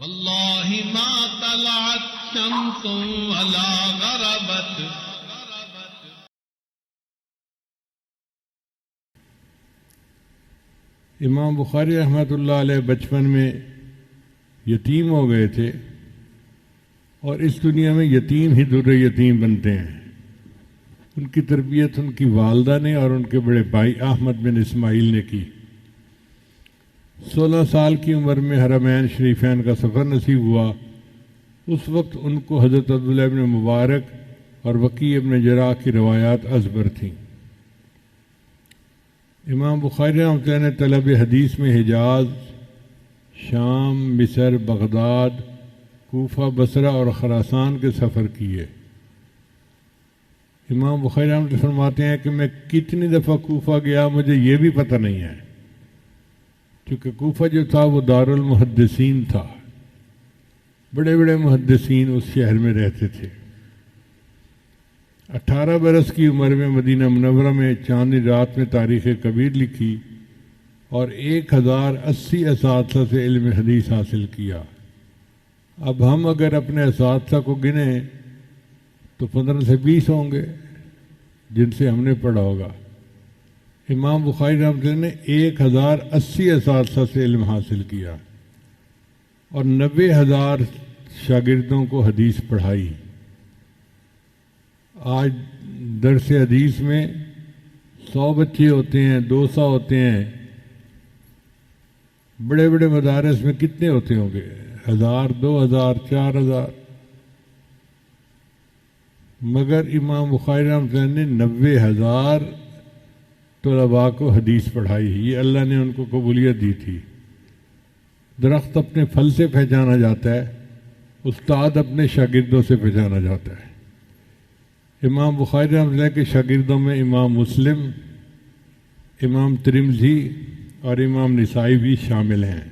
واللہ ما طلعت شمس ولا غربت. امام بخاری رحمۃ اللہ علیہ بچپن میں یتیم ہو گئے تھے، اور اس دنیا میں یتیم ہی در یتیم بنتے ہیں. ان کی تربیت ان کی والدہ نے اور ان کے بڑے بھائی احمد بن اسماعیل نے کی. 16 سال کی عمر میں حرمین شریفین کا سفر نصیب ہوا. اس وقت ان کو حضرت عبداللہ ابن مبارک اور وکیع ابن جراح کی روایات ازبر تھیں. امام بخاری رحمۃ اللہ نے طلب حدیث میں حجاز، شام، مصر، بغداد، کوفہ، بصرہ اور خراسان کے سفر کیے. امام بخاری رحمۃ اللہ فرماتے ہیں کہ میں کتنی دفعہ کوفہ گیا مجھے یہ بھی پتہ نہیں ہے، کیونکہ کوفہ جو تھا وہ دارالمحدثین تھا، بڑے بڑے محدثین اس شہر میں رہتے تھے. 18 برس کی عمر میں مدینہ منورہ میں چاندنی رات میں تاریخ کبیر لکھی اور 1080 اساتذہ سے علم حدیث حاصل کیا. اب ہم اگر اپنے اساتذہ کو گنیں تو 15 سے 20 ہوں گے جن سے ہم نے پڑھا ہوگا. امام بخاری رحمۃ اللہ نے 1080 اساتذہ سے علم حاصل کیا اور 90,000 شاگردوں کو حدیث پڑھائی. آج درس حدیث میں 100 بچے ہوتے ہیں، 200 ہوتے ہیں. بڑے بڑے مدارس میں کتنے ہوتے ہوں گے؟ 1000، 2000، 4000. مگر امام بخاری رحمۃ اللہ نے 90,000 طلباء کو حدیث پڑھائی. یہ اللہ نے ان کو قبولیت دی تھی. درخت اپنے پھل سے پہچانا جاتا ہے، استاد اپنے شاگردوں سے پہچانا جاتا ہے. امام بخاری رحمۃ اللہ کے شاگردوں میں امام مسلم، امام ترمذی اور امام نسائی بھی شامل ہیں.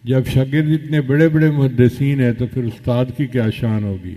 جب شاگرد اتنے بڑے بڑے محدثین ہیں تو پھر استاد کی کیا شان ہوگی.